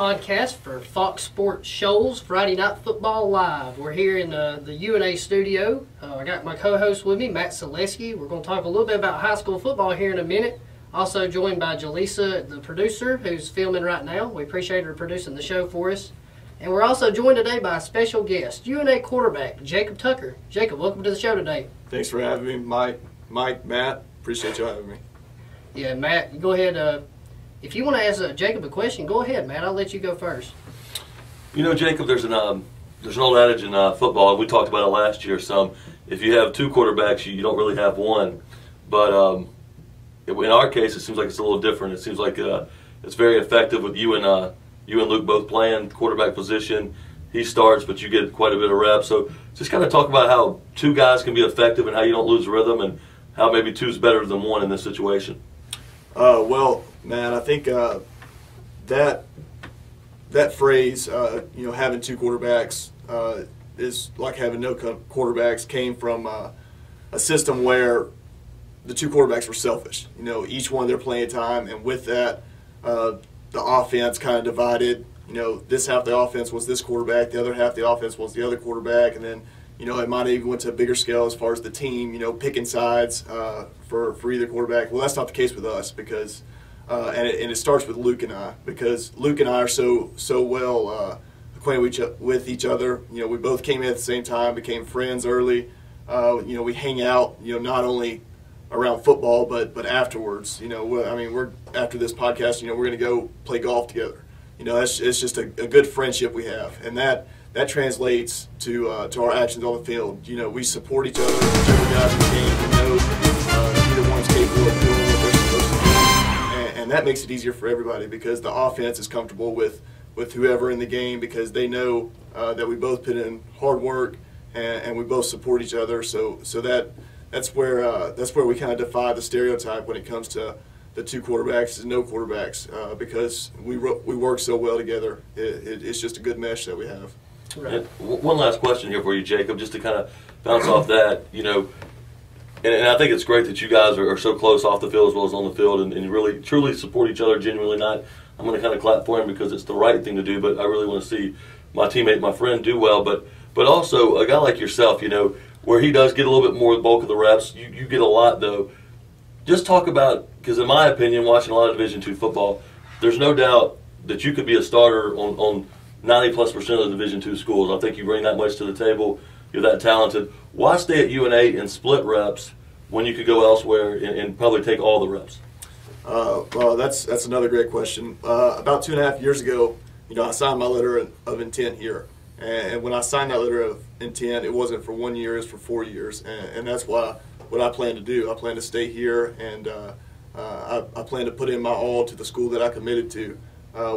podcast for Fox Sports Shoals Friday Night Football Live. We're here in the UNA studio. I got my co-host with me, Matt Suleski. We're going to talk a little bit about high school football here in a minute. Also joined by Jaleesa, the producer, who's filming right now. We appreciate her producing the show for us. And we're also joined today by a special guest, UNA quarterback Jacob Tucker. Jacob, welcome to the show today. Thanks for having me, Mike, Matt. Appreciate you having me. Yeah, Matt, you go ahead. If you want to ask Jacob a question, go ahead, Matt. I'll let you go first. You know, Jacob, there's an old adage in football, and we talked about it last year some. If you have two quarterbacks, you don't really have one. But in our case, it seems like it's a little different. It seems like it's very effective with you and Luke both playing quarterback position. He starts, but you get quite a bit of reps. So just kind of talk about how two guys can be effective and how you don't lose rhythm and how maybe two's better than one in this situation. Well, man, I think that phrase, having two quarterbacks is like having no quarterbacks, came from a system where the two quarterbacks were selfish. You know, each one their playing time, and with that, the offense kind of divided. You know, this half the offense was this quarterback, the other half the offense was the other quarterback, and then, you know, it might have even went to a bigger scale as far as the team, you know, picking sides for either quarterback. Well, that's not the case with us because, and it starts with Luke and I, because Luke and I are so well acquainted with each other. You know, we both came in at the same time, became friends early. You know, we hang out, you know, not only around football but afterwards. You know, we're after this podcast, you know, we're going to go play golf together. You know, it's just a good friendship we have, and that translates to our actions on the field. You know, we support each other, whichever guys in the game. We know either one's capable of doing what they're supposed to do, and that makes it easier for everybody because the offense is comfortable with whoever in the game because they know that we both put in hard work and we both support each other. So that's where we kind of defy the stereotype when it comes to the two quarterbacks and no quarterbacks because we work so well together. It's just a good mesh that we have. Right. One last question here for you, Jacob, just to kind of bounce off that. You know, and I think it's great that you guys are so close off the field as well as on the field and really truly support each other genuinely. Not, I'm going to kind of clap for him because it's the right thing to do, but I really want to see my teammate, my friend, do well. But also a guy like yourself, you know, where he does get a little bit more of the bulk of the reps, you get a lot though. Just talk about, because in my opinion, watching a lot of Division II football, there's no doubt that you could be a starter on 90+% of the Division II schools. I think you bring that much to the table. You're that talented. Why stay at UNA and split reps when you could go elsewhere and probably take all the reps? Well, that's another great question. About 2.5 years ago, you know, I signed my letter of intent here. And when I signed that letter of intent, it wasn't for 1 year, it's for 4 years. And that's what I plan to do. I plan to stay here, and I plan to put in my all to the school that I committed to,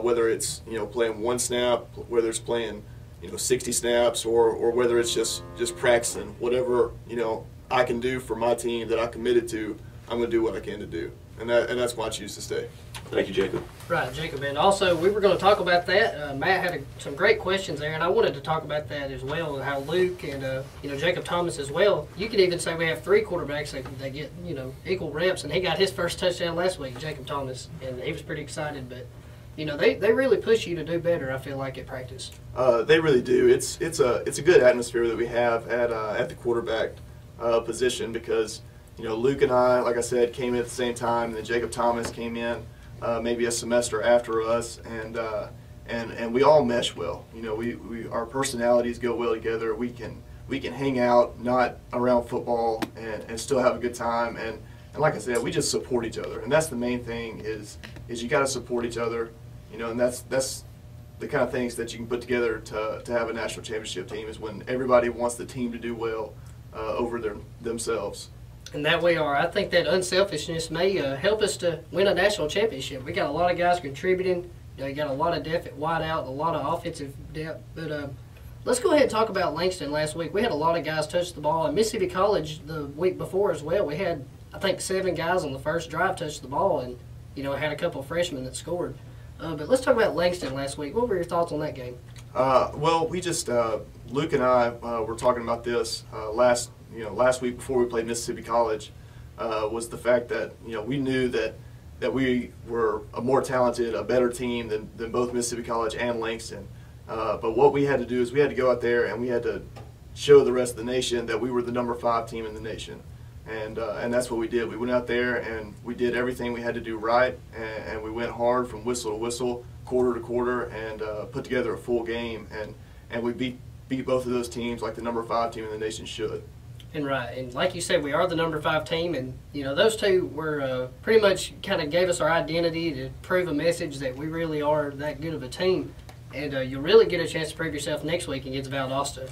whether it's, you know, playing one snap, whether it's playing, you know, 60 snaps, or whether it's just practicing. Whatever, you know, I can do for my team that I committed to, I'm going to do what I can to do. And that's why I choose to stay. Thank you, Jacob. Right, Jacob. And also, we were going to talk about that. Matt had some great questions there, and I wanted to talk about that as well, how Luke and, you know, Jacob Thomas as well. You could even say we have three quarterbacks that get, you know, equal reps, and he got his first touchdown last week, Jacob Thomas, and he was pretty excited. But, you know, they really push you to do better, I feel like, at practice. They really do. It's a good atmosphere that we have at the quarterback position because, you know, Luke and I, like I said, came in at the same time, and then Jacob Thomas came in maybe a semester after us, and we all mesh well. You know, our personalities go well together. We can hang out, not around football, and still have a good time. And like I said, we just support each other, and that's the main thing. Is you got to support each other. You know, and that's the kind of things that you can put together to have a national championship team. Is when everybody wants the team to do well over themselves. And that we are. I think that unselfishness may help us to win a national championship. We got a lot of guys contributing. You know, you got a lot of depth at wideout, and a lot of offensive depth. But let's go ahead and talk about Langston last week. We had a lot of guys touch the ball. And Mississippi College the week before as well, we had, I think, 7 guys on the first drive touch the ball, and, you know, had a couple of freshmen that scored. But let's talk about Langston last week. What were your thoughts on that game? Well, we just Luke and I were talking about this last week before we played Mississippi College. Was the fact that, you know, we knew that that we were a more talented, a better team than both Mississippi College and Langston. But what we had to do is we had to go out there and we had to show the rest of the nation that we were the number 5 team in the nation. And that's what we did. We went out there and we did everything we had to do right, and we went hard from whistle to whistle, quarter to quarter, and put together a full game. And we beat both of those teams like the number 5 team in the nation should. And right, and like you said, we are the number 5 team, and those two were pretty much kind of gave us our identity to prove a message that we really are that good of a team, and you'll really get a chance to prove yourself next week against Valdosta.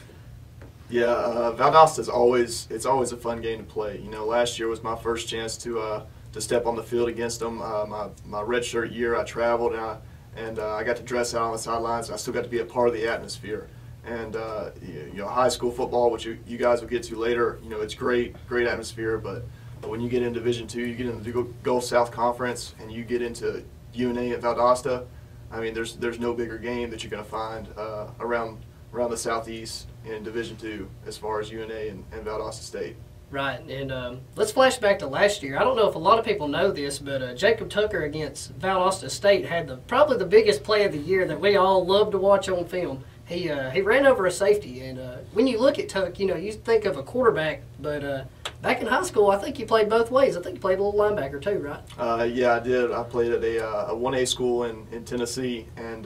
Yeah, Valdosta's always a fun game to play. Last year was my first chance to step on the field against them. My redshirt year, I traveled and I got to dress out on the sidelines, and I still got to be a part of the atmosphere. And high school football, which you guys will get to later, it's great atmosphere. But when you get in Division II, you get into the Gulf South Conference, and you get into UNA and Valdosta. I mean, there's no bigger game that you're going to find around the Southeast in Division II as far as UNA and Valdosta State. Right, and let's flash back to last year. I don't know if a lot of people know this, but Jacob Tucker against Valdosta State had probably the biggest play of the year that we all love to watch on film. He ran over a safety, and when you look at Tuck, you think of a quarterback, but back in high school, I think you played both ways. I think you played a little linebacker too, right? Yeah, I did. I played at a 1A school in Tennessee, and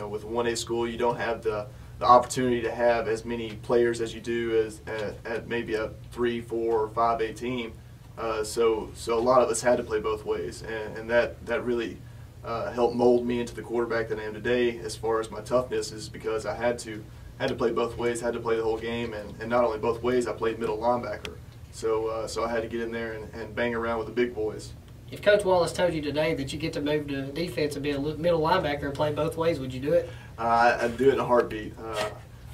with a 1A school, you don't have the opportunity to have as many players as you do at maybe a 3, 4, or 5A team. So a lot of us had to play both ways, and that really helped mold me into the quarterback that I am today. As far as my toughness is because I had to play both ways, had to play the whole game, and not only both ways, I played middle linebacker. So I had to get in there and bang around with the big boys. If Coach Wallace told you today that you get to move to defense and be a middle linebacker and play both ways, would you do it? I'd do it in a heartbeat.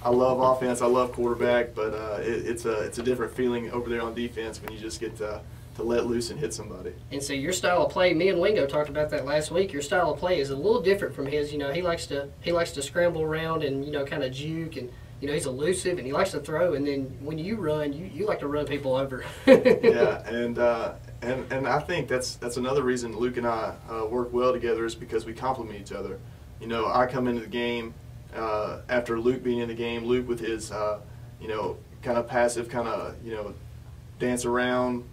I love offense, I love quarterback, but it's a different feeling over there on defense when you just get to let loose and hit somebody. And so your style of play, me and Wingo talked about that last week. Your style of play is a little different from his. He likes to scramble around and kind of juke, and he's elusive and he likes to throw. And then when you run, you like to run people over. Yeah, and I think that's another reason Luke and I work well together is because we complement each other. I come into the game after Luke being in the game. Luke with his kind of passive, kind of dance around,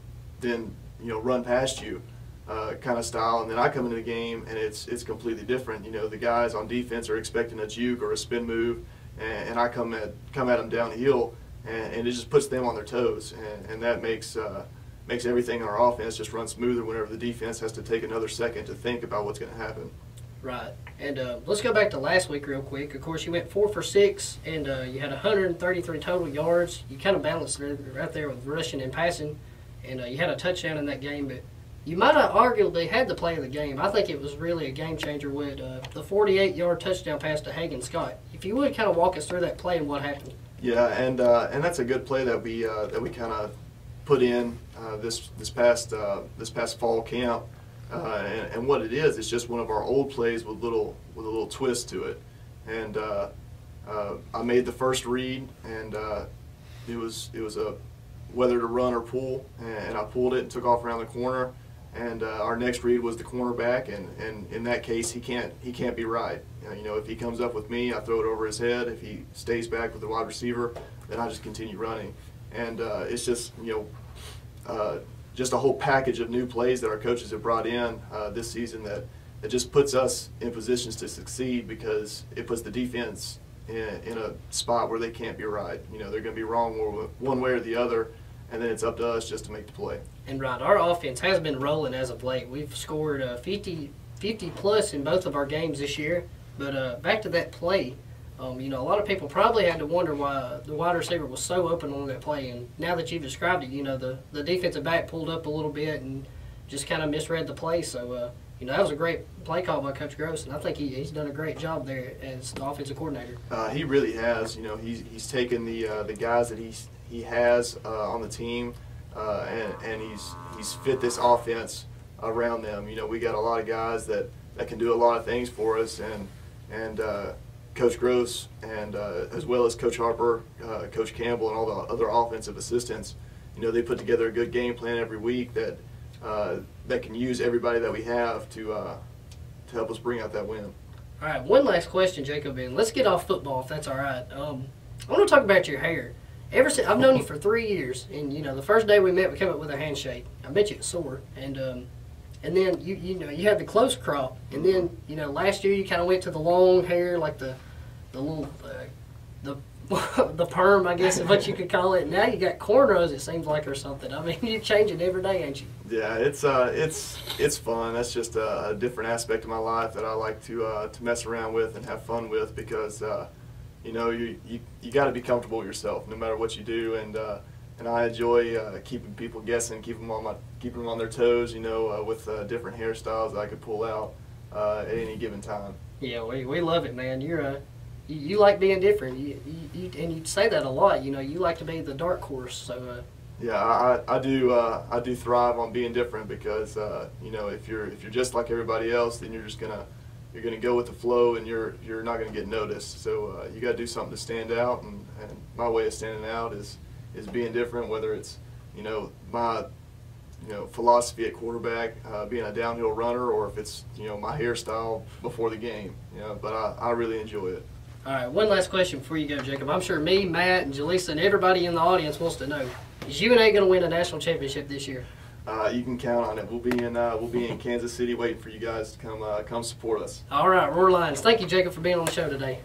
then run past you kind of style, and then I come into the game and it's completely different. The guys on defense are expecting a juke or a spin move, and I come at them downhill, and it just puts them on their toes, and that makes everything in our offense just run smoother whenever the defense has to take another second to think about what's going to happen. Right, and let's go back to last week real quick. Of course, you went 4 for 6, and you had 133 total yards. You kind of balanced it right there with rushing and passing. And you had a touchdown in that game, but you might have arguably had the play of the game. I think it was really a game changer with the 48-yard touchdown pass to Hagan Scott. If you would kind of walk us through that play and what happened. Yeah, and that's a good play that we kind of put in this past fall camp. And what it is, it's just one of our old plays with a little twist to it. And I made the first read, and it was a whether to run or pull, and I pulled it and took off around the corner, and our next read was the cornerback, and in that case he can't be right. If he comes up with me, I throw it over his head. If he stays back with the wide receiver, then I just continue running. And it's just just a whole package of new plays that our coaches have brought in this season that just puts us in positions to succeed, because it puts the defense in a spot where they can't be right. They're going to be wrong one way or the other, and then it's up to us just to make the play. And right, our offense has been rolling as of late. We've scored 50 plus in both of our games this year. But back to that play, a lot of people probably had to wonder why the wide receiver was so open on that play. And now that you've described it, the defensive back pulled up a little bit and just kind of misread the play. So, that was a great play call by Coach Gross, and I think he's done a great job there as the offensive coordinator. He really has. He's taken the guys that he has on the team, and he's fit this offense around them. We got a lot of guys that can do a lot of things for us, and Coach Gross, and as well as Coach Harper, Coach Campbell, and all the other offensive assistants, they put together a good game plan every week that that can use everybody that we have to help us bring out that win. All right, one last question, Jacob, and let's get off football if that's all right. I want to talk about your hair. Ever since I've known you for 3 years, and the first day we met, we came up with a handshake. I bet you it's sore, and then you had the close crop, and then last year you kind of went to the long hair, like the little the perm, I guess is what you could call it. Now you got cornrows, it seems like, or something. I mean, you change it every day, ain't you? Yeah, it's fun. That's just a different aspect of my life that I like to mess around with and have fun with, because you got to be comfortable with yourself no matter what you do, and I enjoy keeping people guessing, keeping them on their toes, with different hairstyles that I could pull out at any given time. Yeah, we love it, man. You like being different. And you say that a lot. You like to be the dark horse. So. Yeah, I do thrive on being different, because if you're just like everybody else, then you're gonna go with the flow, and you're not gonna get noticed. So you got to do something to stand out, and my way of standing out is being different. Whether it's my philosophy at quarterback, being a downhill runner, or if it's my hairstyle before the game. But I really enjoy it. All right, one last question before you go, Jacob. I'm sure me, Matt, and Jaleesa, and everybody in the audience wants to know: is UNA going to win a national championship this year? You can count on it. We'll be in Kansas City waiting for you guys to come support us. All right, Roar Lions. Thank you, Jacob, for being on the show today.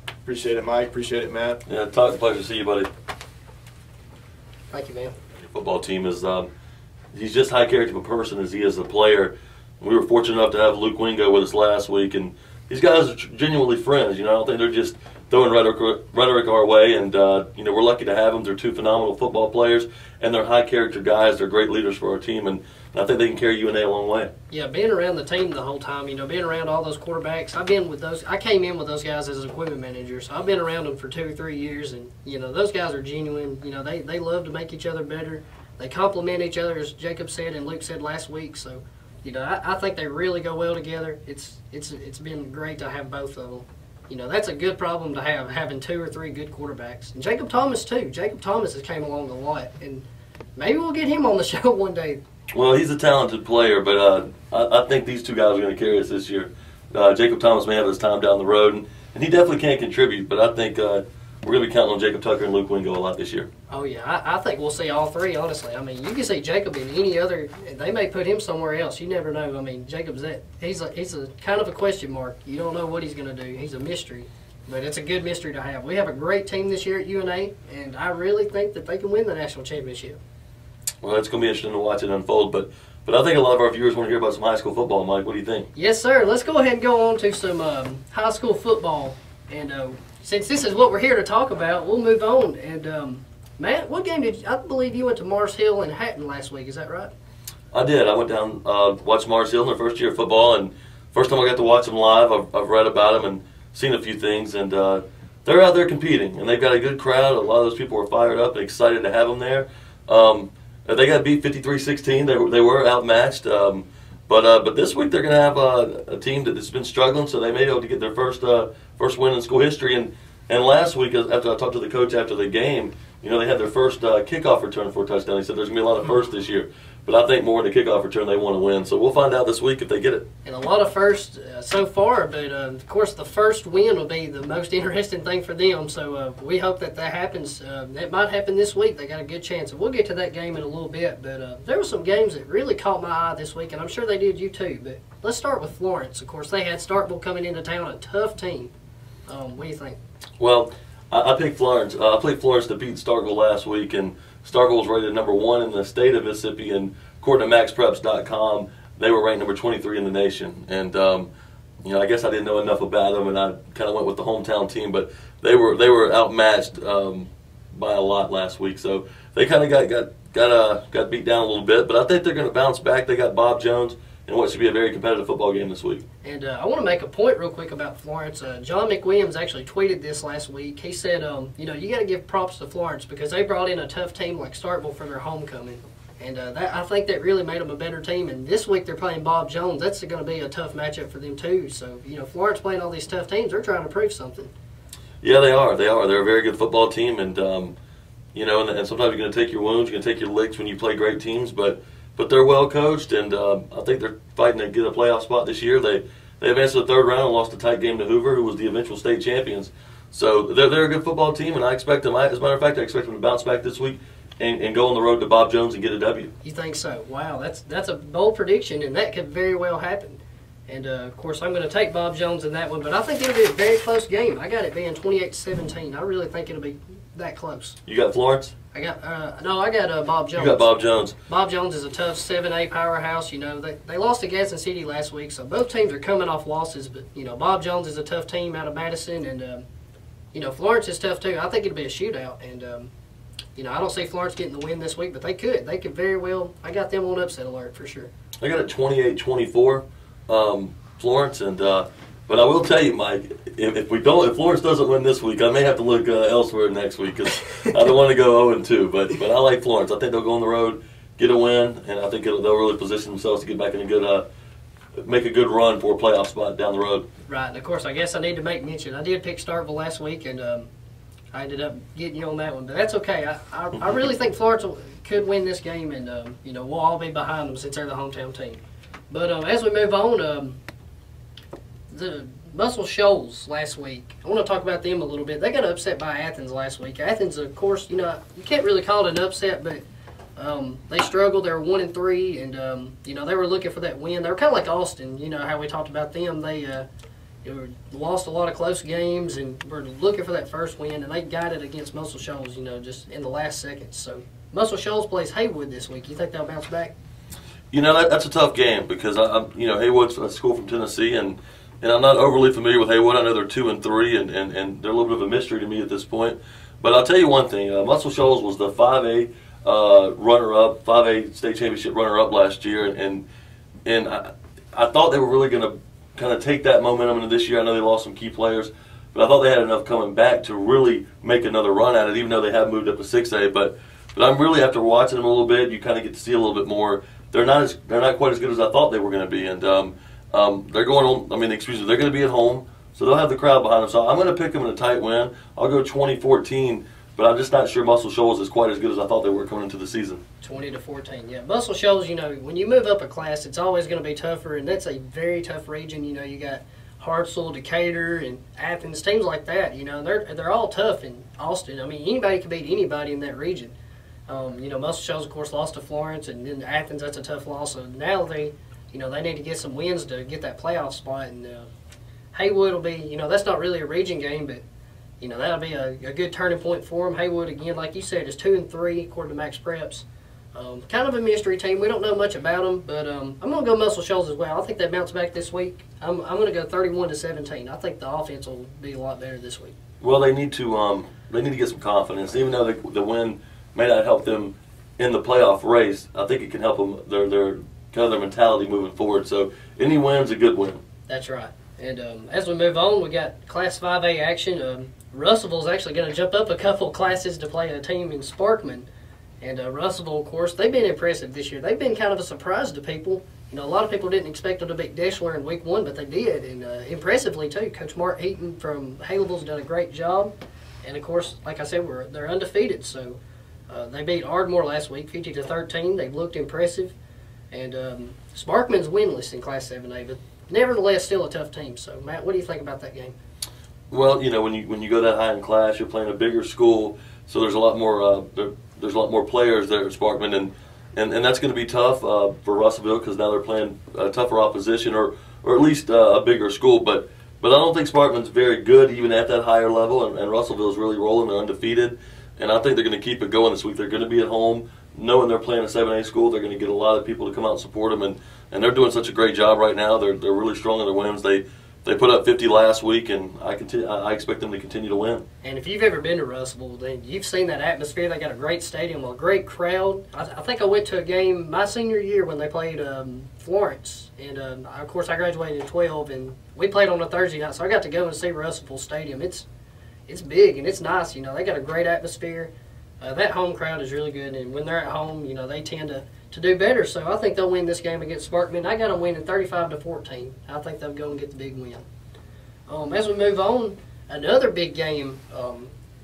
Appreciate it, Mike. Appreciate it, Matt. Yeah, pleasure to see you, buddy. Thank you, man. Your football team is he's just high character of a person as he is a player. We were fortunate enough to have Luke Wingo with us last week, and these guys are genuinely friends. I don't think they're just throwing rhetoric our way, and we're lucky to have them. They're two phenomenal football players, and they're high character guys. They're great leaders for our team, and I think they can carry UNA a long way. Yeah, being around the team the whole time, being around all those quarterbacks. I came in with those guys as an equipment manager, so I've been around them for 2 or 3 years, and those guys are genuine. They love to make each other better. They complement each other, as Jacob said and Luke said last week. So, I think they really go well together. It's been great to have both of them. That's a good problem to have, having 2 or 3 good quarterbacks. And Jacob Thomas, too. Jacob Thomas has came along a lot, and maybe we'll get him on the show one day. Well, he's a talented player, but I think these two guys are going to carry us this year. Jacob Thomas may have his time down the road, and he definitely can contribute, but I think we're going to be counting on Jacob Tucker and Luke Wingo a lot this year. Oh, yeah. I think we'll see all 3, honestly. I mean, you can see Jacob in any other – they may put him somewhere else. You never know. I mean, Jacob's he's a kind of a question mark. You don't know what he's going to do. He's a mystery. But it's a good mystery to have. We have a great team this year at UNA, and I really think that they can win the national championship. Well, it's going to be interesting to watch it unfold, but I think a lot of our viewers want to hear about some high school football. Mike, what do you think? Yes, sir. Let's go ahead and go on to some high school football. And since this is what we're here to talk about, we'll move on. And, Matt, what game I believe you went to Mars Hill and Hatton last week. Is that right? I did. I went down, watched Mars Hill in their first year of football, and first time I got to watch them live. I've read about them and seen a few things, and they're out there competing, and they've got a good crowd. A lot of those people are fired up and excited to have them there. They got beat 53-16. They were outmatched. But this week they're going to have a team that's been struggling, so they may be able to get their first win in school history. And last week, after I talked to the coach after the game, they had their first kickoff return for a touchdown. He said there's going to be a lot of firsts this year. But I think more in the kickoff return they want to win. So we'll find out this week if they get it. And a lot of firsts so far, but of course the first win will be the most interesting thing for them. So we hope that happens. That might happen this week. They got a good chance. And we'll get to that game in a little bit. But there were some games that really caught my eye this week, and I'm sure they did you too. But let's start with Florence. Of course, they had Starkville coming into town, a tough team. What do you think? Well, I picked Florence. I played Florence to beat Starkville last week, and Starkville was rated number 1 in the state of Mississippi, and according to MaxPreps.com, they were ranked number 23 in the nation. And I guess I didn't know enough about them, and I kind of went with the hometown team, but they were outmatched by a lot last week. So they kind of got beat down a little bit, but I think they're going to bounce back. They got Bob Jones in what should be a very competitive football game this week. And I want to make a point real quick about Florence. John McWilliams actually tweeted this last week. He said, you got to give props to Florence because they brought in a tough team like Starkville for their homecoming. And I think that really made them a better team. And this week they're playing Bob Jones. That's going to be a tough matchup for them too. So, Florence playing all these tough teams, they're trying to prove something. Yeah, they are. They're a very good football team. And, and sometimes you're going to take your wounds, you're going to take your licks when you play great teams. But but they're well coached, and I think they're fighting to get a playoff spot this year. They advanced to the third round and lost a tight game to Hoover, who was the eventual state champions. So they're a good football team, and I expect them. As a matter of fact, I expect them to bounce back this week and go on the road to Bob Jones and get a W. You think so? Wow, that's a bold prediction, and that could very well happen. And, of course, I'm going to take Bob Jones in that one, but I think it'll be a very close game. I got it being 28-17. I really think it'll be that close. You got Florence? I got Bob Jones. You got Bob Jones. Bob Jones is a tough 7A powerhouse. You know, they lost to Gadsden City last week, so both teams are coming off losses. But, you know, Bob Jones is a tough team out of Madison, and, you know, Florence is tough too. I think it'll be a shootout, and, you know, I don't see Florence getting the win this week, but they could. They could very well. I got them on upset alert for sure. I got it 28-24, Florence, and but I will tell you, Mike, if Florence doesn't win this week, I may have to look elsewhere next week because I don't want to go 0-2. But I like Florence. I think they'll go on the road, get a win, and I think they'll really position themselves to get back in a good, make a good run for a playoff spot down the road. Right, and of course, I guess I need to make mention. I did pick Starkville last week, and I ended up getting you on that one, but that's okay. I really think Florence could win this game, and you know, we'll all be behind them since they're the hometown team. But as we move on, the Muscle Shoals last week, I want to talk about them a little bit. They got upset by Athens last week. Athens, of course, you know, you can't really call it an upset, but they struggled. They were 1-3, and you know, they were looking for that win. They were kind of like Austin. You know how we talked about them. They lost a lot of close games and were looking for that first win, and they got it against Muscle Shoals, you know, just in the last seconds. So Muscle Shoals plays Haywood this week. You think they'll bounce back? You know, that's a tough game because you know, Haywood's a school from Tennessee, and I'm not overly familiar with Haywood. I know they're 2-3, and they're a little bit of a mystery to me at this point. But I'll tell you one thing: Muscle Shoals was the 5A runner-up, 5A state championship runner-up last year, and I thought they were really going to kind of take that momentum into this year. I know they lost some key players, but I thought they had enough coming back to really make another run at it, even though they have moved up to 6A. But I'm really, after watching them a little bit, you kind of get to see a little bit more. They're not quite as good as I thought they were going to be, and they're going on. I mean, excuse me, they're going to be at home, so they'll have the crowd behind them. So I'm going to pick them in a tight win. I'll go 20-14, but I'm just not sure Muscle Shoals is quite as good as I thought they were coming into the season. 20-14, yeah. Muscle Shoals, you know, when you move up a class, it's always going to be tougher, and that's a very tough region. You know, you got Hartselle, Decatur, and Athens, teams like that. You know, they're all tough in Austin. I mean, anybody can beat anybody in that region. You know, Muscle Shoals, of course, lost to Florence, and then Athens, that's a tough loss. So now they need to get some wins to get that playoff spot. And Haywood will be, you know, that's not really a region game, but, you know, that'll be a good turning point for them. Haywood, again, like you said, is 2-3 according to Max Preps. Kind of a mystery team. We don't know much about them, but I'm going to go Muscle Shoals as well. I think they bounce back this week. I'm going to go 31-17. I think the offense will be a lot better this week. Well, they need to get some confidence, even though the win may not help them in the playoff race. I think it can help them their mentality moving forward. So any win's a good win. That's right. And as we move on, we got Class 5A action. Russellville's actually going to jump up a couple classes to play a team in Sparkman. And Russellville, of course, they've been impressive this year. They've been kind of a surprise to people. You know, a lot of people didn't expect them to beat Deschler in week 1, but they did, and impressively too. Coach Mark Heaton from Haleville's done a great job. And of course, like I said, they're undefeated. So they beat Ardmore last week, 50-13. They looked impressive. And Sparkman's winless in Class 7A, but nevertheless still a tough team. So Matt, what do you think about that game? Well, you know, when you go that high in class, you're playing a bigger school, so there's a lot more there's a lot more players there at Sparkman, and that's going to be tough for Russellville because now they're playing a tougher opposition or at least a bigger school. But I don't think Sparkman's very good even at that higher level, and Russellville's really rolling. They're undefeated, and I think they're going to keep it going this week. They're going to be at home, knowing they're playing a 7A school. They're going to get a lot of people to come out and support them, and they're doing such a great job right now. They're really strong in their wins. They put up 50 last week, and I expect them to continue to win. And if you've ever been to Russellville, then you've seen that atmosphere. They got a great stadium, a great crowd. I think I went to a game my senior year when they played Florence. And, of course, I graduated in 12, and we played on a Thursday night, so I got to go and see Russellville Stadium. It's big, and it's nice. You know, they got a great atmosphere. That home crowd is really good, and when they're at home, you know, they tend to do better. So I think they'll win this game against Sparkman. I got them winning 35-14. I think they'll go and get the big win. As we move on, another big game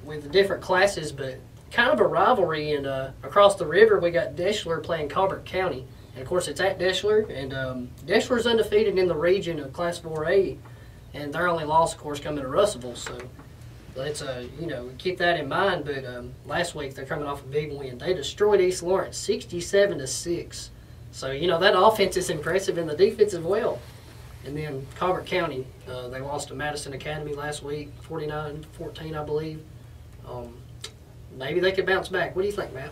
with different classes, but kind of a rivalry. And across the river, we got Deschler playing Colbert County. And, of course, it's at Deschler. And Deschler's undefeated in the region of Class 4A. And their only loss, of course, coming to Russellville. So let's, keep that in mind. But last week, they're coming off a big win. They destroyed East Lawrence 67-6. So, that offense is impressive and the defense as well. And then Colbert County, they lost to Madison Academy last week, 49-14, I believe. Maybe they could bounce back. What do you think, Matt?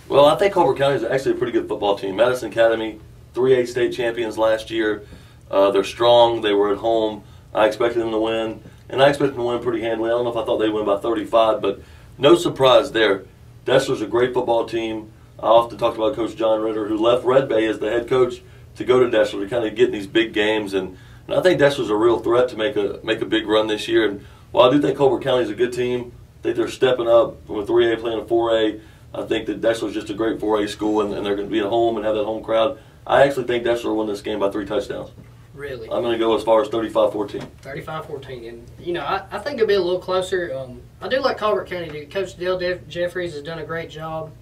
Well, I think Colbert County is actually a pretty good football team. Madison Academy, 3A state champions last year. They're strong. They were at home. I expected them to win, and I expected them to win pretty handily. I don't know if I thought they'd win by 35, but no surprise there. Deschler's a great football team. I often talked about Coach John Ritter, who left Red Bay as the head coach to go to Deschler to kind of get in these big games, and I think Deschler's a real threat to make a big run this year. And while I do think Colbert County is a good team, I think they're stepping up from a 3A playing a 4A. I think that Deschler's just a great 4A school, and they're going to be at home and have that home crowd. I actually think Deschler will win this game by 3 touchdowns. Really? I'm going to go as far as 35-14. 35-14. And, I think it'll be a little closer. I do like Colbert County. Coach Dale Jeffries has done a great job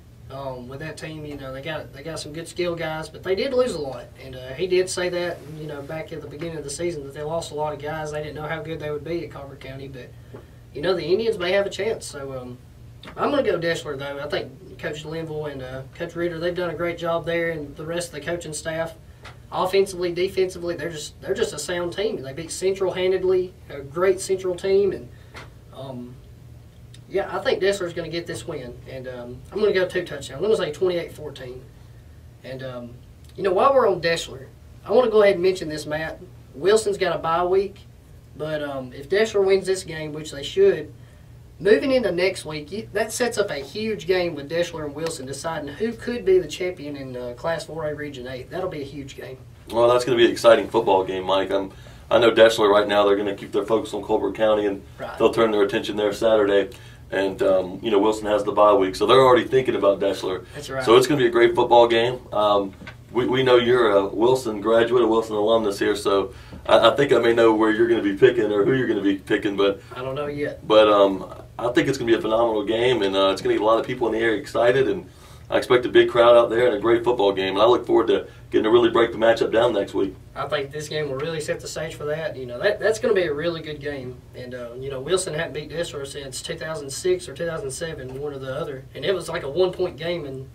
with that team. They got some good skill guys, but they did lose a lot. And he did say that, back at the beginning of the season, that they lost a lot of guys. They didn't know how good they would be at Colbert County. But, the Indians may have a chance. So I'm going to go Deschler, though. I think Coach Linville and Coach Ritter, they've done a great job there, and the rest of the coaching staff. Offensively, defensively, they're just a sound team. They beat Central handedly, a great Central team, and I think Deschler's going to get this win. And I'm going to go 2 touchdowns. I'm going to say 28-14. And while we're on Deschler, I want to go ahead and mention this, Matt. Wilson's got a bye week, but if Deschler wins this game, which they should, moving into next week, that sets up a huge game with Deschler and Wilson deciding who could be the champion in Class 4A Region 8. That'll be a huge game. Well, that's going to be an exciting football game, Mike. I know Deschler right now, they're going to keep their focus on Colbert County, and they'll turn their attention there Saturday. And, Wilson has the bye week, so they're already thinking about Deschler. That's right. So it's going to be a great football game. We know you're a Wilson graduate, a Wilson alumnus here, so I think I may know where you're going to be picking or who you're going to be picking. But I don't know yet. But I think it's going to be a phenomenal game, and it's going to get a lot of people in the area excited, and I expect a big crowd out there and a great football game. And I look forward to getting to really break the matchup down next week. I think this game will really set the stage for that. That's going to be a really good game. And, Wilson hadn't beat Deschler since 2006 or 2007, one or the other. And it was like a 1-point game. And,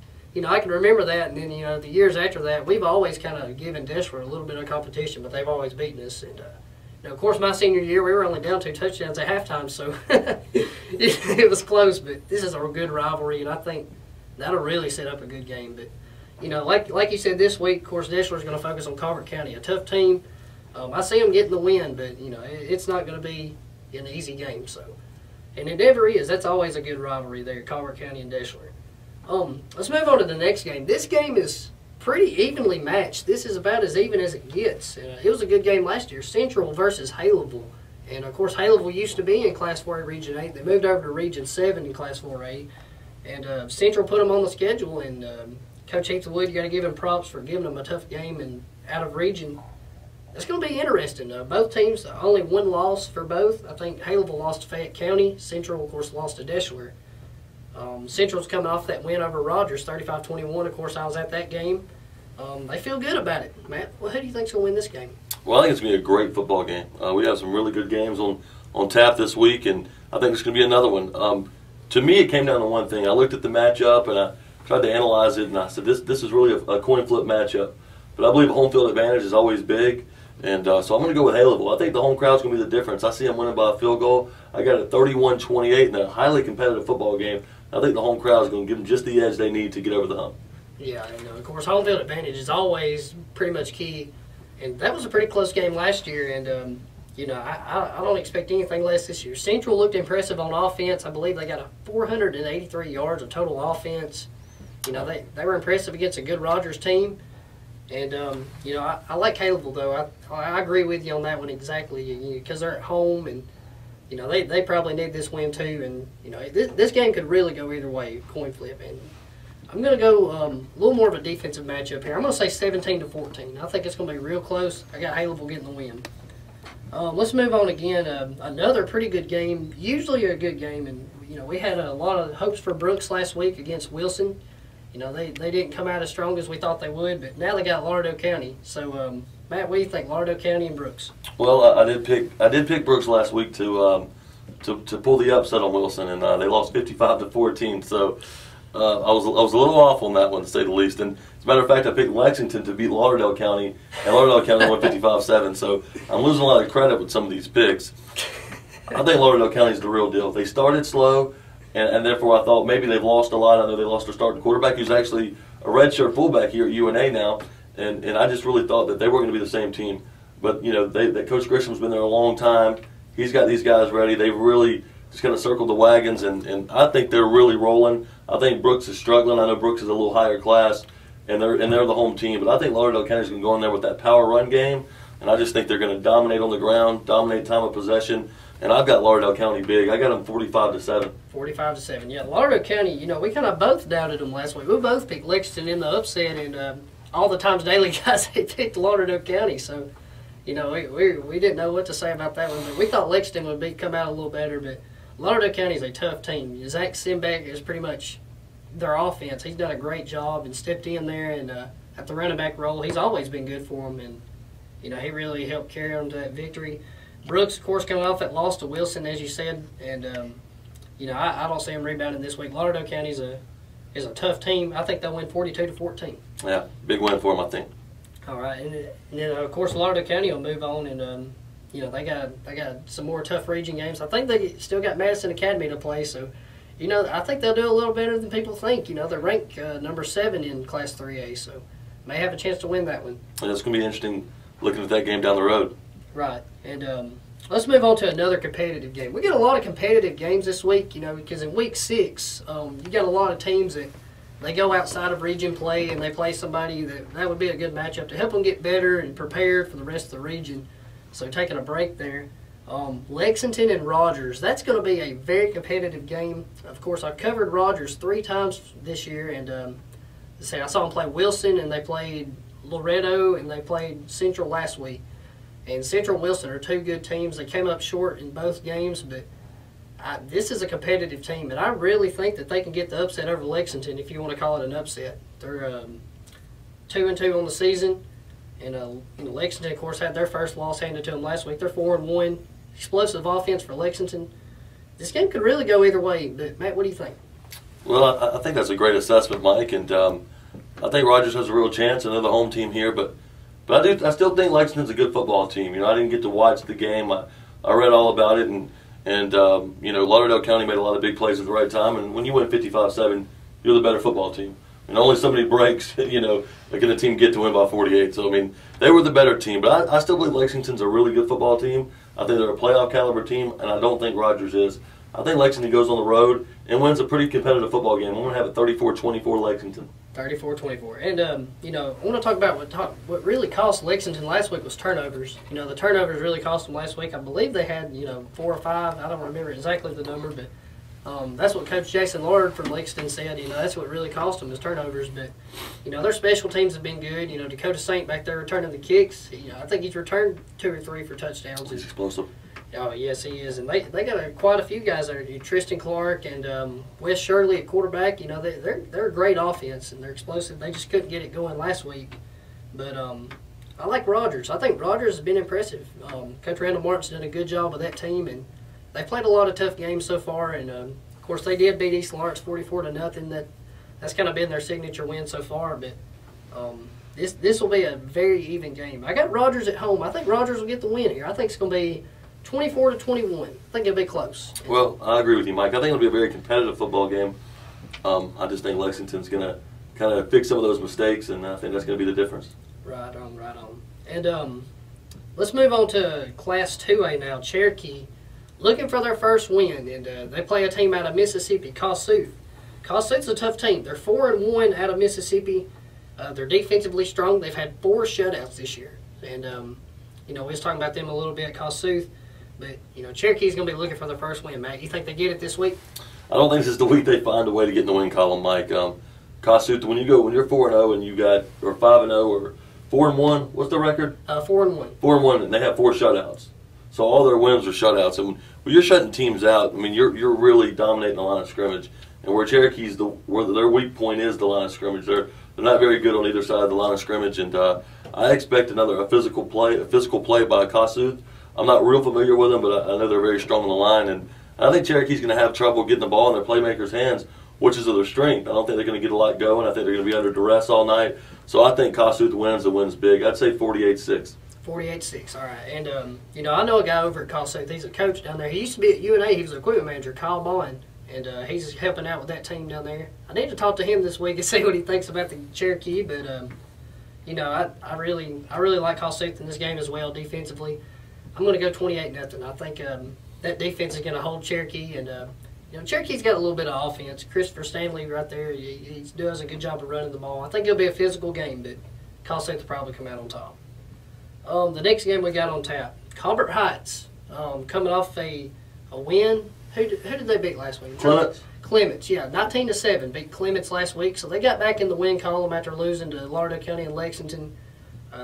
I can remember that. And then, the years after that, we've always kind of given Deschler a little bit of competition, but they've always beaten us. And, of course, my senior year, we were only down 2 touchdowns at halftime, so it was close. But this is a good rivalry, and I think that'll really set up a good game. But, like you said this week, of course, Deschler's going to focus on Colbert County, a tough team. I see them getting the win, but, it's not going to be an easy game. So, and it never is. That's always a good rivalry there, Colbert County and Deschler. Let's move on to the next game. This game is pretty evenly matched. This is about as even as it gets. It was a good game last year, Central versus Haleville. And, of course, Haleville used to be in Class 4A Region 8. They moved over to Region 7 in Class 4A. And Central put them on the schedule, and Coach Heathwood, you got to give him props for giving them a tough game and out of region. It's going to be interesting. Both teams, only 1 loss for both. I think Haleville lost to Fayette County. Central, of course, lost to Deschler. Central's coming off that win over Rogers, 35-21. Of course, I was at that game. They feel good about it. Matt, well, who do you think's going to win this game? Well, I think it's going to be a great football game. We have some really good games on tap this week, and I think it's going to be another one. To me, it came down to one thing. I looked at the matchup, and I tried to analyze it, and I said, this is really a coin flip matchup. But I believe home field advantage is always big, and so I'm going to go with Haleville. I think the home crowd's going to be the difference. I see them winning by a field goal. I got it 31-28 in a highly competitive football game. I think the home crowd is going to give them just the edge they need to get over the hump. Yeah, and of course, home field advantage is always pretty much key. And that was a pretty close game last year, and I don't expect anything less this year. Central looked impressive on offense. I believe they got a 483 yards of total offense. They were impressive against a good Rogers team. And, I like Haleville, though. I agree with you on that one exactly, because they're at home, and, they probably need this win too. And, this game could really go either way, coin flip. And I'm going to go a little more of a defensive matchup here. I'm going to say 17-14. I think it's going to be real close. I got Haleville getting the win. Let's move on again. Another pretty good game, usually a good game. And, we had a lot of hopes for Brooks last week against Wilson. they didn't come out as strong as we thought they would, but now they got Lauderdale County. So, Matt, what do you think, Lauderdale County and Brooks? Well, I did pick Brooks last week to pull the upset on Wilson, and they lost 55-14. So I was a little off on that one, to say the least. And as a matter of fact, I picked Lexington to beat Lauderdale County, and Lauderdale County won 55-7. So I'm losing a lot of credit with some of these picks. I think Lauderdale County is the real deal. They started slow, and therefore I thought maybe they've lost a lot. I know they lost their starting quarterback, who's actually a redshirt fullback here at UNA now, and I just really thought that they were going to be the same team. But that Coach Grisham's been there a long time. He's got these guys ready. They've really just kind of circled the wagons, and I think they're really rolling. I think Brooks is struggling. I know Brooks is a little higher class, and they're the home team. But I think Lauderdale County's going to go in there with that power run game, and I just think they're going to dominate on the ground, dominate time of possession. And I've got Lauderdale County big. I got them 45-7. 45-7. Yeah, Lauderdale County. We kind of both doubted them last week. We both picked Lexington in the upset, and all the Times Daily guys they picked Lauderdale County. So, we didn't know what to say about that one. But we thought Lexington would come out a little better. But Lauderdale County is a tough team. Zach Simbeck is pretty much their offense. He's done a great job and stepped in there and at the running back role. He's always been good for them, and he really helped carry them to that victory. Brooks, of course, coming off that loss to Wilson, as you said, and I don't see him rebounding this week. Lauderdale County is a tough team. I think they'll win 42-14. Yeah, big win for them, I think. All right, and then of course Lauderdale County will move on, and they got some more tough region games. I think they still got Madison Academy to play, so I think they'll do a little better than people think. They're ranked number 7 in Class 3A, so may have a chance to win that one. And it's going to be interesting looking at that game down the road. Right, and let's move on to another competitive game. We got a lot of competitive games this week, because in week 6, you got a lot of teams that they go outside of region play and they play somebody that would be a good matchup to help them get better and prepared for the rest of the region. So taking a break there. Lexington and Rogers, that's going to be a very competitive game. Of course, I've covered Rogers 3 times this year, and I saw them play Wilson, and they played Loretto, and they played Central last week. And Central and Wilson are 2 good teams. They came up short in both games, but this is a competitive team, and I really think that they can get the upset over Lexington, if you want to call it an upset. They're 2-2 on the season, and Lexington, of course, had their first loss handed to them last week. They're 4-1. Explosive offense for Lexington. This game could really go either way, but Matt, what do you think? Well, I think that's a great assessment, Mike, and I think Rogers has a real chance. I know the home team here, but I still think Lexington's a good football team. I didn't get to watch the game. I read all about it, and Lauderdale County made a lot of big plays at the right time. And when you win 55-7, you're the better football team. And only so many breaks, can a team get to win by 48. So they were the better team. But I still believe Lexington's a really good football team. I think they're a playoff caliber team, and I don't think Rogers is. I think Lexington goes on the road and wins a pretty competitive football game. I'm going to have a 34-24 Lexington. 34-24. And, I want to talk about what really cost Lexington last week was turnovers. The turnovers really cost them last week. I believe they had, 4 or 5. I don't remember exactly the number, but that's what Coach Jason Lord from Lexington said. That's what really cost them is turnovers. But, their special teams have been good. Dakota Saint back there returning the kicks. I think he's returned 2 or 3 for touchdowns. He's explosive. Oh, yes, he is. And they got quite a few guys there. Tristan Clark and Wes Shirley at quarterback. They're a great offense, and they're explosive. They just couldn't get it going last week. But I like Rogers. I think Rogers has been impressive. Coach Randall Martin's done a good job with that team, and they played a lot of tough games so far. And, of course, they did beat East Lawrence 44-0. That's kind of been their signature win so far. But this will be a very even game. I got Rogers at home. I think Rogers will get the win here. I think it's going to be 24-21. I think it'll be close. Well, I agree with you, Mike. I think it'll be a very competitive football game. I just think Lexington's going to kind of fix some of those mistakes, and I think that's going to be the difference. Right on. And let's move on to Class 2A now. Cherokee looking for their first win, and they play a team out of Mississippi, Kossuth. Kossuth's a tough team. They're 4-1 out of Mississippi. They're defensively strong. They've had 4 shutouts this year, and we was talking about them a little bit, Kossuth. But, Cherokee's going to be looking for their first win, Matt. You think they get it this week? I don't think this is the week they find a way to get in the win column, Mike. Kossuth, when you're 4-0 and you got, or 5-0 or 4-1, what's the record? 4-1. 4-1, and they have 4 shutouts. So all their wins are shutouts. And when you're shutting teams out, you're really dominating the line of scrimmage. and where Cherokee's where their weak point is the line of scrimmage. They're not very good on either side of the line of scrimmage, and I expect a physical play by Kossuth. I'm not real familiar with them, but I know they're very strong on the line, and I think Cherokee's going to have trouble getting the ball in their playmakers' hands, which is their strength. I don't think they're going to get a lot going. I think they're going to be under duress all night. So I think Kossuth wins and wins big. I'd say 48-6. 48-6, all right. And, I know a guy over at Kossuth. He's a coach down there. He used to be at UNA. He was the equipment manager, Kyle Bond, and he's helping out with that team down there. I need to talk to him this week and see what he thinks about the Cherokee, but, I really like Kossuth in this game as well defensively. I'm going to go 28-0. I think that defense is going to hold Cherokee, and Cherokee's got a little bit of offense. Christopher Stanley right there, he does a good job of running the ball. I think it'll be a physical game, but Kossuth will probably come out on top. The next game we got on tap, Colbert Heights, coming off a win. Who did they beat last week? Clements, yeah, 19-7 beat Clements last week, so they got back in the win column after losing to Lauderdale County and Lexington.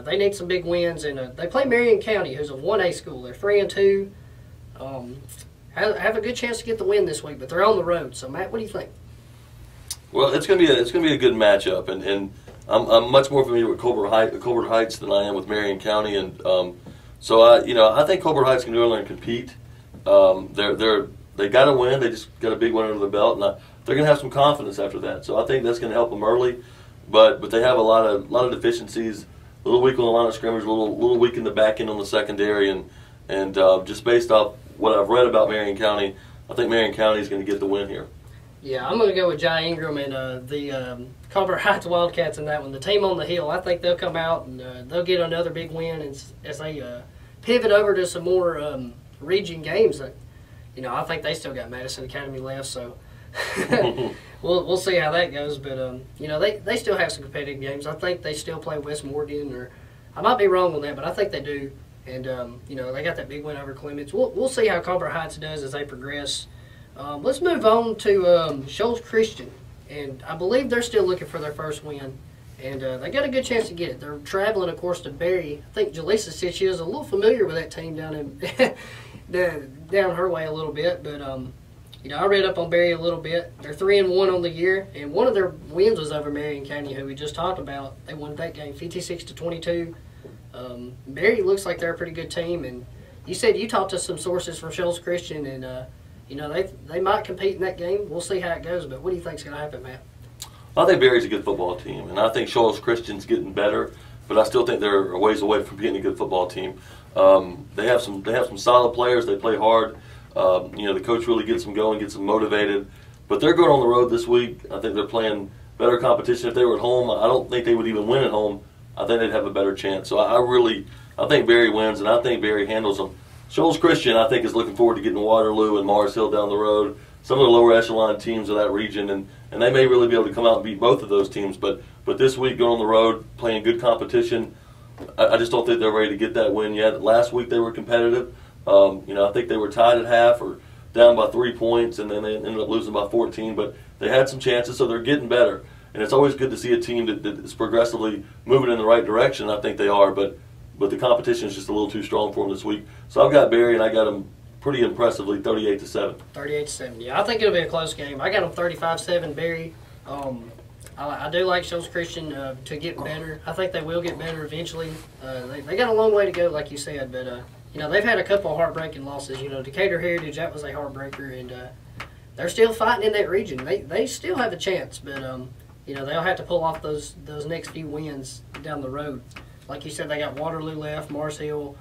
They need some big wins, and they play Marion County, who's a 1A school. They're 3-2. Have a good chance to get the win this week, but they're on the road. So, Matt, what do you think? Well, it's going to be a good matchup, and I'm much more familiar with Colbert Heights than I am with Marion County, and so I think Colbert Heights can go in there and compete. They got to win. They just got a big win under the belt, and they're going to have some confidence after that. So I think that's going to help them early, but they have a lot of deficiencies. A little weak on the line of scrimmage, a little weak in the back end on the secondary, and just based off what I've read about Marion County, I think Marion County is going to get the win here. Yeah, I'm going to go with Jai Ingram and the Colbert Heights Wildcats in that one. The team on the hill, I think they'll come out and they'll get another big win as they pivot over to some more region games. I think they still got Madison Academy left, so we'll see how that goes. But they still have some competitive games. I think they still play West Morgan, or I might be wrong on that, but I think they do. And they got that big win over Clements. We'll see how Colbert Heights does as they progress. Let's move on to Shoals Christian, and I believe they're still looking for their first win, and they got a good chance to get it. They're traveling, of course, to Berry. I think Jaleesa said she is a little familiar with that team down in down her way a little bit, but I read up on Berry a little bit. They're 3-1 on the year, and one of their wins was over Marion County, who we just talked about. They won that game 56-22. Berry looks like they're a pretty good team, and you said you talked to some sources from Shoals Christian, and they might compete in that game. We'll see how it goes, but what do you think's going to happen, Matt? I think Berry's a good football team, and I think Shoals Christian's getting better, but I still think they're a ways away from being a good football team. They have some solid players. They play hard. The coach really gets them going, gets them motivated. But they're going on the road this week. I think they're playing better competition. If they were at home, I don't think they would even win at home. I think they'd have a better chance. So I think Berry wins, and I think Berry handles them. Shoals Christian, I think, is looking forward to getting Waterloo and Mars Hill down the road. Some of the lower echelon teams of that region, and they may really be able to come out and beat both of those teams. But this week, going on the road, playing good competition, I just don't think they're ready to get that win yet. Last week they were competitive. I think they were tied at half or down by 3 points, and then they ended up losing by 14. But they had some chances, so they're getting better. And it's always good to see a team that is progressively moving in the right direction. I think they are, but the competition is just a little too strong for them this week. So I've got Berry, and I got them pretty impressively, 38-7. 38-7. Yeah, I think it'll be a close game. I got them 35-7 Berry. I do like Shoals Christian to get better. I think they will get better eventually. They got a long way to go, like you said, but they've had a couple of heartbreaking losses. Decatur Heritage, that was a heartbreaker, and they're still fighting in that region. They still have a chance, but they'll have to pull off those next few wins down the road. Like you said, they got Waterloo left, Mars Hill.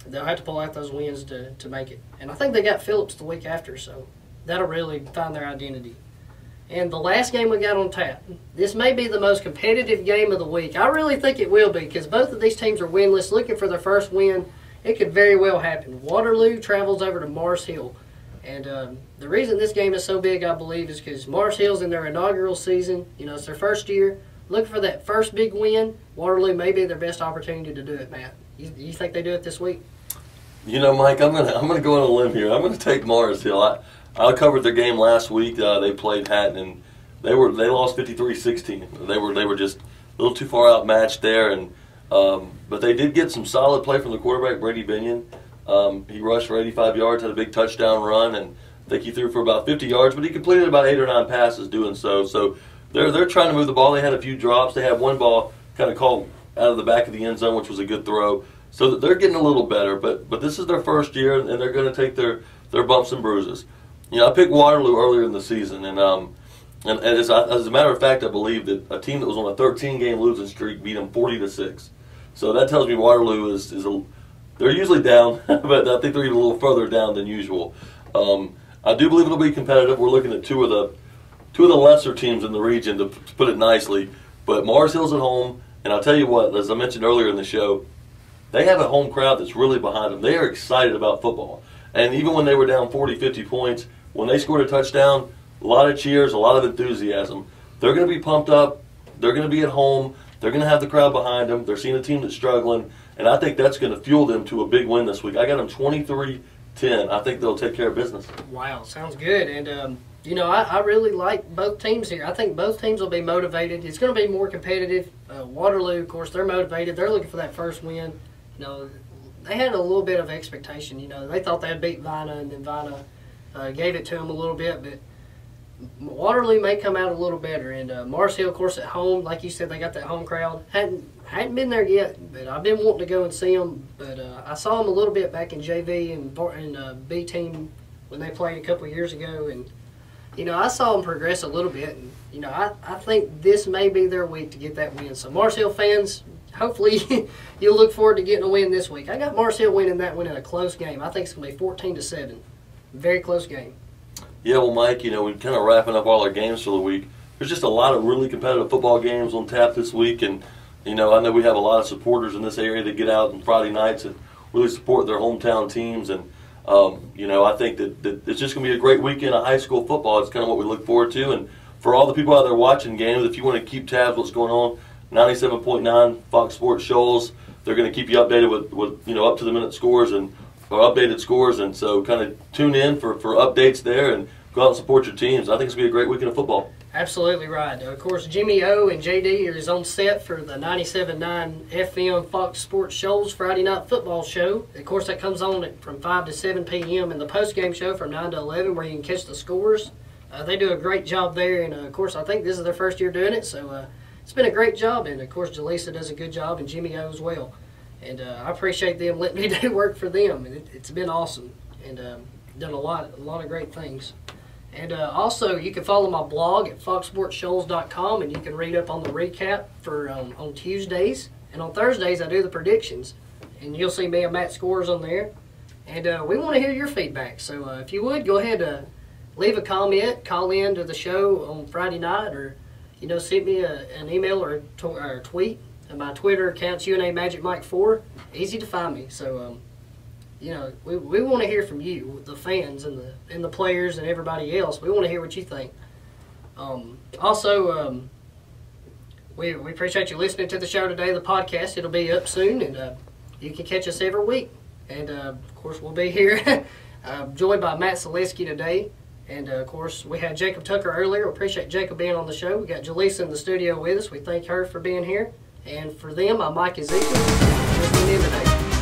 They'll have to pull out those wins to make it. And I think they got Phillips the week after, so that'll really find their identity. And the last game we got on tap, this may be the most competitive game of the week. I really think it will be, because both of these teams are winless, looking for their first win. It could very well happen. Waterloo travels over to Mars Hill. And the reason this game is so big, I believe, is because Mars Hill's in their inaugural season. It's their first year. Looking for that first big win. Waterloo may be their best opportunity to do it, Matt. You think they do it this week? Mike, I'm gonna go on a limb here. I'm gonna take Mars Hill. I covered their game last week. They played Hatton, and they lost 53-16. They were just a little too far outmatched there, and but they did get some solid play from the quarterback, Brady Binion. He rushed for 85 yards, had a big touchdown run, and I think he threw for about 50 yards, but he completed about 8 or 9 passes doing so. So they're trying to move the ball. They had a few drops. They had one ball kind of caught out of the back of the end zone, which was a good throw. So they're getting a little better, but this is their first year, and they're going to take their bumps and bruises. You know, I picked Waterloo earlier in the season, and as a matter of fact, I believe that a team that was on a 13-game losing streak beat them 40-6. So that tells me Waterloo they're usually down, but I think they're even a little further down than usual. I do believe it'll be competitive. We're looking at two of the lesser teams in the region, to put it nicely. But Mars Hill's at home, and I'll tell you what, as I mentioned earlier in the show, they have a home crowd that's really behind them. They are excited about football. And even when they were down 40, 50 points, when they scored a touchdown, a lot of cheers, a lot of enthusiasm. They're going to be pumped up. They're going to be at home. They're going to have the crowd behind them. They're seeing a team that's struggling, and I think that's going to fuel them to a big win this week. I got them 23-10. I think they'll take care of business. Wow, sounds good. And, you know, I really like both teams here. I think both teams will be motivated. It's going to be more competitive. Waterloo, of course, they're motivated. They're looking for that first win. You know, they had a little bit of expectation. You know, they thought they'd beat Vina, and then Vina gave it to them a little bit. But Waterloo may come out a little better. And Mars Hill, of course, at home, like you said, they got that home crowd. Hadn't been there yet, but I've been wanting to go and see them. But I saw them a little bit back in JV and B team when they played a couple years ago. And, you know, I saw them progress a little bit. And, you know, I think this may be their week to get that win. So, Mars Hill fans, hopefully you'll look forward to getting a win this week. I got Mars Hill winning that one in a close game. I think it's going to be 14-7. Very close game. Yeah, well, Mike, you know, we're kind of wrapping up all our games for the week. There's just a lot of really competitive football games on tap this week. And, you know, I know we have a lot of supporters in this area that get out on Friday nights and really support their hometown teams. And, you know, I think that it's just going to be a great weekend of high school football. It's kind of what we look forward to. And for all the people out there watching games, if you want to keep tabs what's going on, 97.9 Fox Sports Shoals, they're going to keep you updated with you know, up-to-the-minute scores or updated scores. And so kind of tune in for updates there and go out and support your teams. I think it's going to be a great weekend of football. Absolutely right. Of course, Jimmy O and JD is on set for the 97.9 FM Fox Sports Shoals Friday Night Football Show. Of course, that comes on from 5 to 7 p.m. and the post-game show from 9 to 11 where you can catch the scores. They do a great job there, and, of course, I think this is their first year doing it, so it's been a great job. And, of course, Jaleesa does a good job, and Jimmy O as well. And I appreciate them letting me do work for them. It's been awesome, and done a lot of great things. And also, you can follow my blog at foxsportshoals.com, and you can read up on the recap for on Tuesdays. And on Thursdays, I do the predictions. And you'll see me and Matt scores on there. And we want to hear your feedback. So if you would, go ahead leave a comment, call in to the show on Friday night, or, you know, send me an email or a tweet. And my Twitter account's UNA Magic Mike 4. Easy to find me. So, you know, we want to hear from you, the fans and the players and everybody else. We want to hear what you think. Also, we appreciate you listening to the show today, the podcast. It'll be up soon, and you can catch us every week. And, of course, we'll be here joined by Matt Suleski today. And, of course, we had Jacob Tucker earlier. We appreciate Jacob being on the show. We got Jaleesa in the studio with us. We thank her for being here. And for them, I'm Mike Ezekiel. Listening in today.